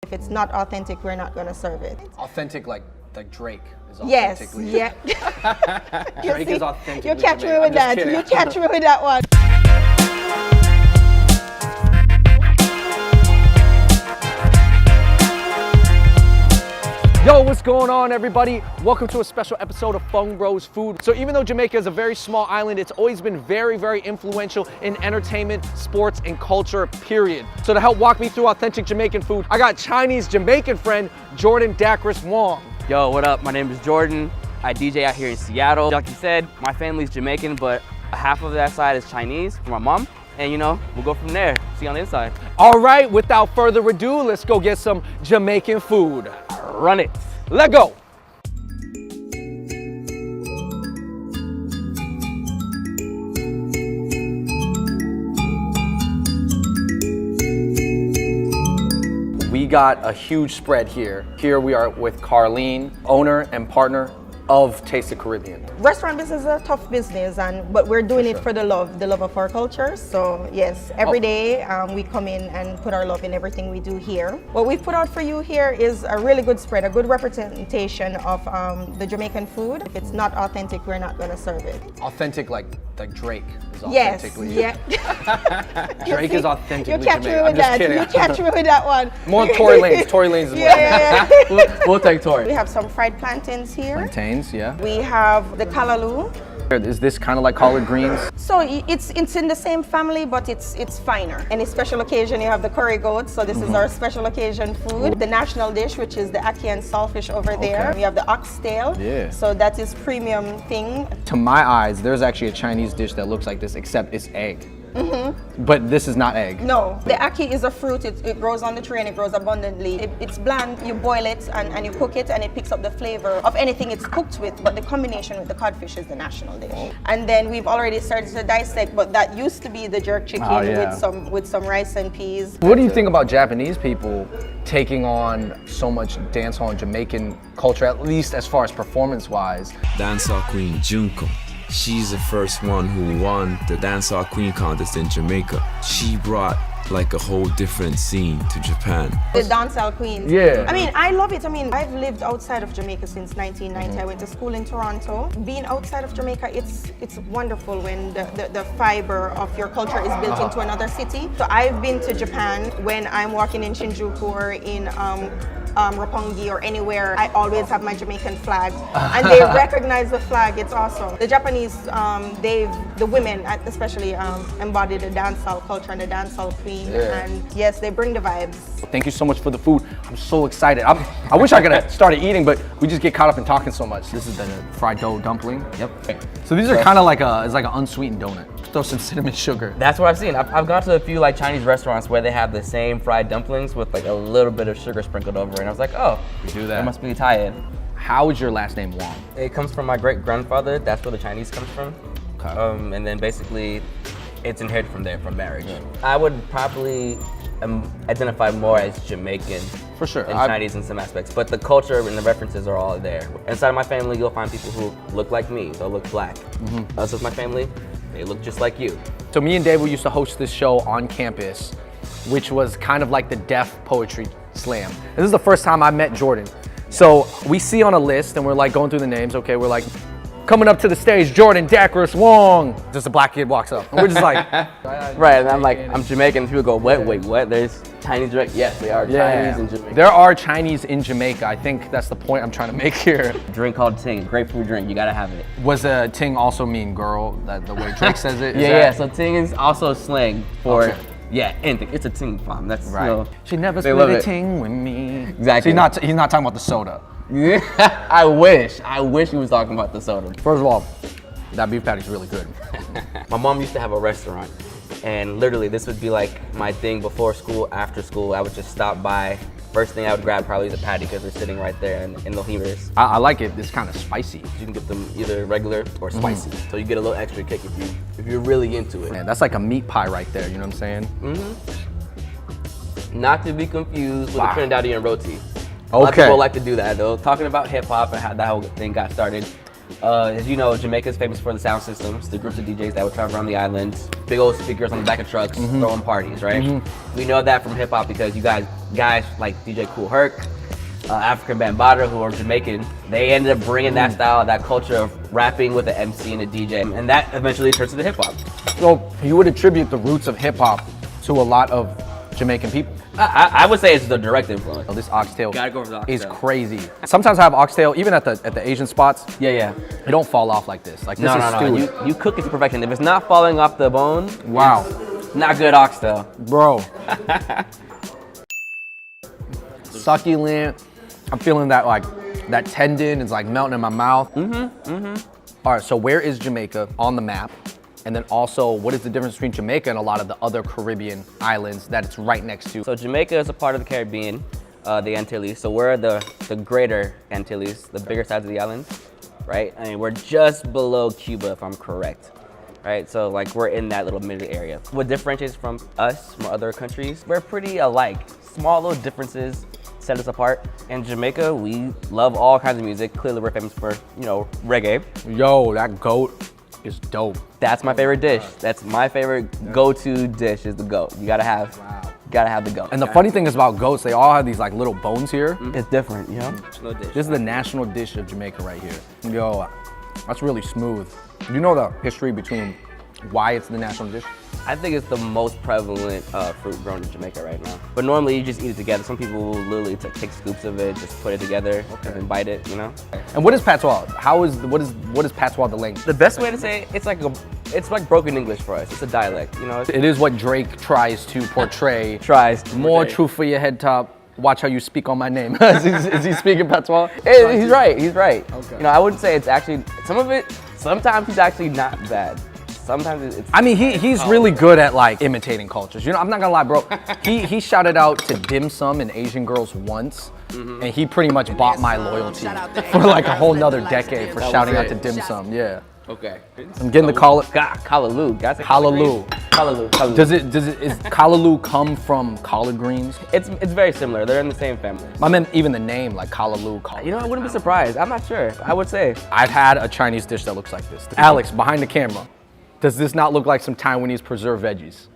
If it's not authentic, we're not going to serve it. Authentic like Drake is Yes, authentically. yeah. Drake is authentically. You catch me Jamaican. with I'm just that. kidding. You catch me with that one. Yo, what's going on, everybody? Welcome to a special episode of FUNG BROS Food. So even though Jamaica is a very small island, it's always been very, very influential in entertainment, sports, and culture, period. So to help walk me through authentic Jamaican food, I got Chinese Jamaican friend, Jordan Dacris Wong. Yo, what up? My name is Jordan. I DJ out here in Seattle. Like you said, my family's Jamaican, but half of that side is Chinese for my mom. And you know, we'll go from there. See you on the inside. All right, without further ado, let's go get some Jamaican food. Run it. Let go. We got a huge spread here. Here we are with Carlene, owner and partner of Taste the Caribbean. Restaurant business is a tough business, but we're doing it for the love of our culture. So yes, every day we come in and put our love in everything we do here. What we've put out for you here is a really good spread, a good representation of the Jamaican food. If it's not authentic, we're not going to serve it. Authentic like Drake is Yes, authentically. yeah. Drake is authentically You catch me Jamaican. with I'm just that. kidding. You catch me with that one. More Tory Lanez. Tory Lanez is more. Yeah. We'll take Tori. We have some fried plantains here. Plantains, yeah. We have the kalaloo. Is this kind of like collard greens? So it's in the same family, but it's finer. Any special occasion, you have the curry goat. So this is our special occasion food. The national dish, which is the ackee and saltfish over there. We have the oxtail. Yeah. So that is premium thing. To my eyes, there's actually a Chinese dish that looks like this, except it's egg. But this is not egg. No, the ackee is a fruit. It grows on the tree and it grows abundantly. It's bland. You boil it and you cook it and it picks up the flavor of anything it's cooked with. But the combination with the codfish is the national dish. And then we've already started to dissect, but that used to be the jerk chicken with some rice and peas. What do you think about Japanese people taking on so much dancehall and Jamaican culture, at least as far as performance-wise? Dancehall queen Junko. She's the first one who won the dancehall queen contest in Jamaica. She brought like a whole different scene to Japan. The dancehall queens. Yeah. I mean, I love it. I mean, I've lived outside of Jamaica since 1990. I went to school in Toronto. Being outside of Jamaica, it's wonderful when the fiber of your culture is built into another city. So I've been to Japan when I'm walking in Shinjuku or in Roppongi or anywhere. I always have my Jamaican flag, and they recognize the flag. It's awesome. The Japanese, the women especially embody the dancehall culture and the dancehall queen. And yes, they bring the vibes. Thank you so much for the food. I'm so excited. I wish I could have started eating, but we just get caught up in talking so much. This is the fried dough dumpling. Yep. So these are kind of like it's like an unsweetened donut. Throw some cinnamon sugar. That's what I've seen. I've gone to a few like Chinese restaurants where they have the same fried dumplings with like a little bit of sugar sprinkled over it. And I was like, oh, We do that. there must be Italian. How is your last name Wong? It comes from my great grandfather. That's where the Chinese comes from. Okay. And then basically, it's inherited from there, from marriage. I would probably identify more as Jamaican For sure. and Chinese in some aspects, but the culture and the references are all there. Inside of my family, you'll find people who look like me. They'll look black. Us with my family, they look just like you. So me and Dave used to host this show on campus, which was kind of like the deaf poetry slam. And this is the first time I met Jordan. So we see on a list and we're like going through the names. Okay, we're like, coming up to the stage, Jordan Dacris Wong. Just a black kid walks up. And we're just like. Right, and I'm like, I'm Jamaican. And people go, wait, what? There's Chinese Jamaican? Yes, they are Chinese in Jamaica. There are Chinese in Jamaica. I think that's the point I'm trying to make here. Drink called ting, grapefruit drink. You gotta have it. Was ting also mean girl, the way Drake says it? Yeah. So ting is also slang for Okay. anything. It's a ting bomb. That's Right. You know, She never they split love a it. ting with me. Exactly. So he's not talking about the soda. Yeah, I wish he was talking about the soda. First of all, that beef patty's really good. My mom used to have a restaurant, and literally this would be like my thing before school, after school. I would just stop by. First thing I would grab probably is a patty because they're sitting right there in the heaters. I like it. It's kind of spicy. You can get them either regular or spicy, so you get a little extra kick if you're really into it. Man, that's like a meat pie right there. You know what I'm saying? Not to be confused with Wow. the Trinidadian roti. A lot of Okay. people like to do that though. Talking about hip hop and how that whole thing got started. As you know, Jamaica is famous for the sound systems, the groups of DJs that would travel around the island, big old speakers on the back of trucks, throwing parties, right? We know that from hip hop because you guys like DJ Kool Herc, African Bambaataa, who are Jamaican, they ended up bringing that style, that culture of rapping with an MC and a DJ, and that eventually turns into hip hop. So you would attribute the roots of hip hop to a lot of Jamaican people. I would say it's the direct influence. Oh, this oxtail Gotta go for the is oxtail. crazy. Sometimes I have oxtail, even at the Asian spots. Yeah. It don't fall off like this. Like this No, is no. stewed. You cook it to perfection. If it's not falling off the bone, Wow, it's not good oxtail. bro. Succulent. I'm feeling that like that tendon is like melting in my mouth. All right, so where is Jamaica on the map? And then also, what is the difference between Jamaica and a lot of the other Caribbean islands that it's right next to? So Jamaica is a part of the Caribbean, the Antilles. So we're the greater Antilles, the bigger sides of the island, right? I mean, we're just below Cuba, if I'm correct, right? So like we're in that little middle area. What differentiates from us, from other countries, we're pretty alike. Small little differences set us apart. In Jamaica, we love all kinds of music. Clearly, we're famous for, reggae. Yo, that goat is dope. That's my favorite dish. That's my favorite go-to dish is the goat. You gotta have the goat. And the funny thing is about goats, they all have these like little bones here. It's different, you know? No dish. This is the national dish of Jamaica right here. Yo, that's really smooth. Do you know the history between why it's the national dish? I think it's the most prevalent fruit grown in Jamaica right now. But normally you just eat it together. Some people will literally take scoops of it, just put it together, and then bite it, you know? And what is patois? What is patois the language? The best way to say it, it's like broken English for us. It's a dialect, you know? It is what Drake tries to portray. Tries to More portray. truth for your head top. Watch how you speak on my name. is he speaking patois? He's right. Okay. You know, I wouldn't say it's actually, sometimes he's actually not bad. Sometimes it's. I mean, he's really good at like imitating cultures. You know, I'm not gonna lie, bro. He shouted out to dim sum and Asian girls once, and he pretty much bought my loyalty for like a whole nother decade for shouting out to dim sum. Yeah. Okay. I'm getting the call. Callaloo. Callaloo. Callaloo. Is callaloo come from collard greens? It's very similar. They're in the same family. I meant even the name, like callaloo. You know, I wouldn't be surprised. I'm not sure. I would say. I've had a Chinese dish that looks like this. Alex, behind the camera. Does this not look like some Taiwanese preserved veggies?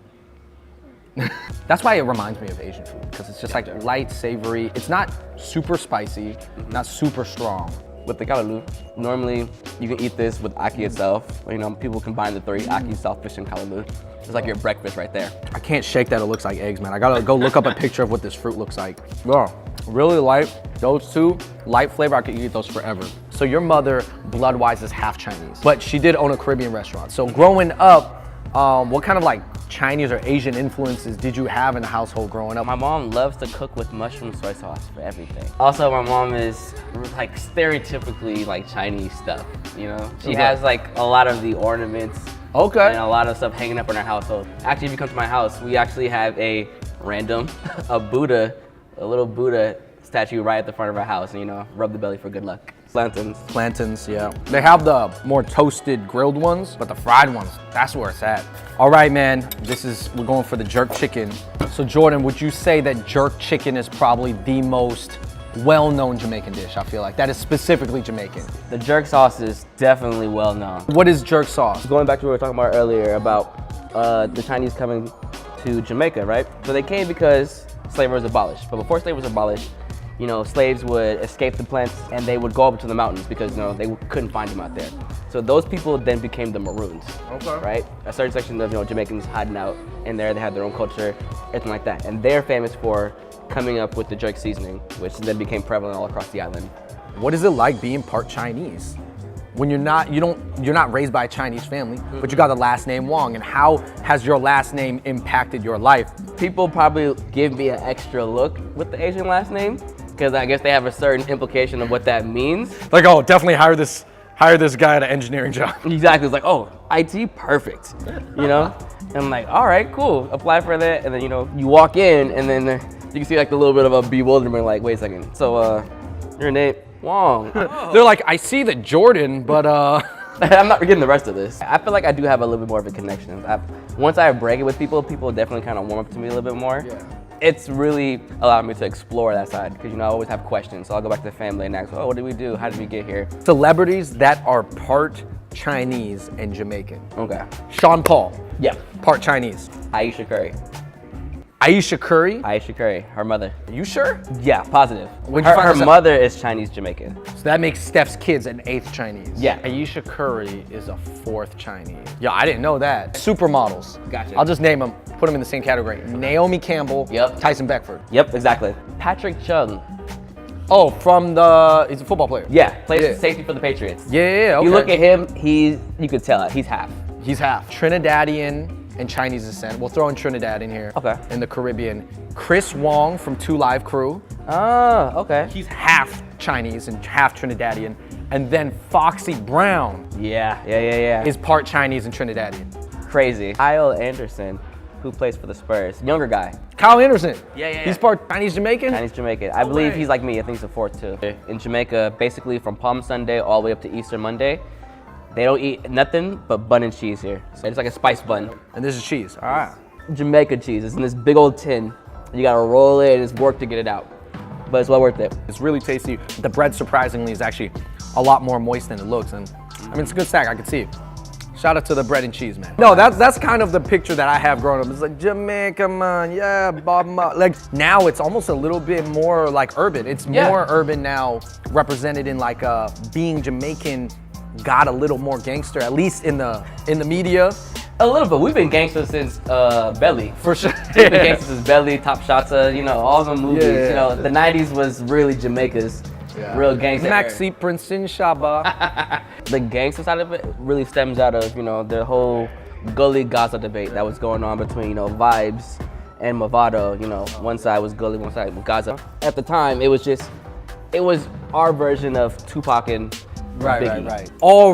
That's why it reminds me of Asian food, because it's just like light, savory. It's not super spicy, not super strong. With the callaloo, normally you can eat this with ackee itself. You know, people combine the three, ackee, saltfish, and callaloo. It's like your breakfast right there. I can't shake that it looks like eggs, man. I gotta go look up a picture of what this fruit looks like. Oh, really light. Those two, light flavor, I could eat those forever. So your mother, blood-wise, is half Chinese, but she did own a Caribbean restaurant. So growing up, what kind of like Chinese or Asian influences did you have in the household growing up? My mom loves to cook with mushroom soy sauce for everything. Also, my mom is like stereotypically like Chinese stuff, you know? She has like a lot of the ornaments and a lot of stuff hanging up in our household. Actually, if you come to my house, we actually have a little Buddha statue right at the front of our house, and you know, rub the belly for good luck. Plantains, yeah. They have the more toasted grilled ones, but the fried ones, that's where it's at. All right, man, we're going for the jerk chicken. So Jordan, would you say that jerk chicken is probably the most well-known Jamaican dish? I feel like that is specifically Jamaican. The jerk sauce is definitely well known. What is jerk sauce? Going back to what we were talking about earlier about the Chinese coming to Jamaica, right? So they came because slavery was abolished. But before slavery was abolished, you know, slaves would escape the plants and they would go up to the mountains because, you know, they couldn't find them out there. So those people then became the Maroons, right? A certain section of, you know, Jamaicans hiding out in there. They had their own culture, everything like that. And they're famous for coming up with the jerk seasoning, which then became prevalent all across the island. What is it like being part Chinese? When you're not raised by a Chinese family, but you got the last name Wong, and how has your last name impacted your life? People probably give me an extra look with the Asian last name, because I guess they have a certain implication of what that means. Like, oh, definitely hire this guy at an engineering job. Exactly, it's like, oh, IT, perfect, you know? And I'm like, all right, cool, apply for that, and then, you know, you walk in, and then you can see like a little bit of a bewilderment, like, wait a second, so, your name, Wong. They're like, I see the Jordan, but I'm not getting the rest of this. I feel like I do have a little bit more of a connection. Once I break it with people, people definitely kind of warm up to me a little bit more. it's really allowed me to explore that side because, you know, I always have questions. So I'll go back to the family and ask, oh, what did we do? How did we get here? Celebrities that are part Chinese and Jamaican. Okay. Sean Paul, Yeah. part Chinese. Aisha Curry. Aisha Curry, Aisha Curry, her mother. you sure? Yeah, positive. When'd you find Her this out? mother is Chinese Jamaican. So that makes Steph's kids an 8th Chinese. Yeah. Aisha Curry is a 4th Chinese. Yeah, I didn't know that. Supermodels. Gotcha. I'll just name them, put them in the same category. Naomi Campbell, Yep. Tyson Beckford. Yep, exactly. Patrick Chung. Oh, he's a football player. Yeah, plays Yeah. safety for the Patriots. Yeah, okay. You look at him, you could tell he's half. He's half Trinidadian and Chinese descent. We'll throw in Trinidad in here. Okay. In the Caribbean. Chris Wong from 2 Live Crew. Oh, okay. He's half Chinese and half Trinidadian. And then Foxy Brown Yeah. is part Chinese and Trinidadian. Crazy. Kyle Anderson, who plays for the Spurs, younger guy, Kyle Anderson. Yeah. He's part Chinese Jamaican? Chinese Jamaican. I believe he's like me. I think he's a 4th too. In Jamaica, basically from Palm Sunday all the way up to Easter Monday, they don't eat nothing but bun and cheese here. So it's like a spice bun. And this is cheese. All right. Jamaica cheese. It's in this big old tin. You gotta roll it and it's work to get it out. But it's well worth it. It's really tasty. The bread, surprisingly, is actually a lot more moist than it looks. And I mean, it's a good snack. I can see it. Shout out to the bread and cheese, man. No, that's kind of the picture that I have growing up. It's like Jamaica, man, yeah, Bob. Like now, it's almost a little bit more like urban. It's more urban now, represented in like being Jamaican. Got a little more gangster, at least in the media. A little bit. We've been gangsters since Belly. For sure. We've been gangsters since Belly, Top Shotta, you know, all the movies. Yeah. You know, the 90s was really Jamaica's real gangster. Maxi Princeton Shaba. The gangster side of it really stems out of, you know, the whole Gully Gaza debate that was going on between, you know, Vibes and Movado. You know, one side was Gully, one side was Gaza. At the time, it was our version of Tupac and Biggie. All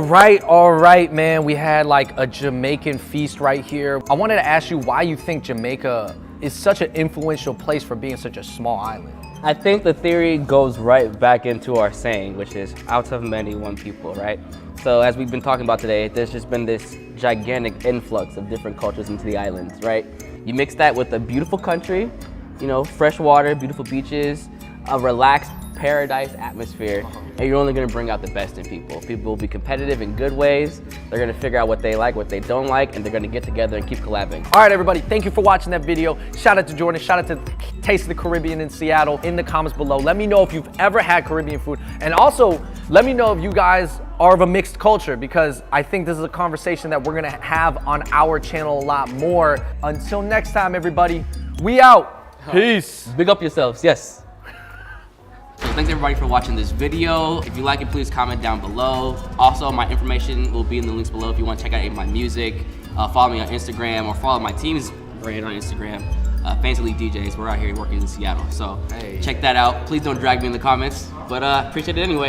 right, man. We had like a Jamaican feast right here. I wanted to ask you why you think Jamaica is such an influential place for being such a small island. I think the theory goes right back into our saying, which is out of many, one people, right? So as we've been talking about today, there's just been this gigantic influx of different cultures into the islands, right? You mix that with a beautiful country, you know, fresh water, beautiful beaches, a relaxed paradise atmosphere, and you're only gonna bring out the best in people. People will be competitive in good ways. They're gonna figure out what they like, what they don't like, and they're gonna get together and keep collabing. All right, everybody, thank you for watching that video. Shout out to Jordan, shout out to Taste of the Caribbean in Seattle. In the comments below, let me know if you've ever had Caribbean food. And also, let me know if you guys are of a mixed culture, because I think this is a conversation that we're gonna have on our channel a lot more. Until next time, everybody, we out. Peace. Big up yourselves, yes. So thanks everybody for watching this video. If you like it, please comment down below. Also, my information will be in the links below if you want to check out any of my music. Follow me on Instagram or follow my team's brand on Instagram. Fancy League DJs. We're out here working in Seattle. So check that out. Please don't drag me in the comments, but appreciate it anyway.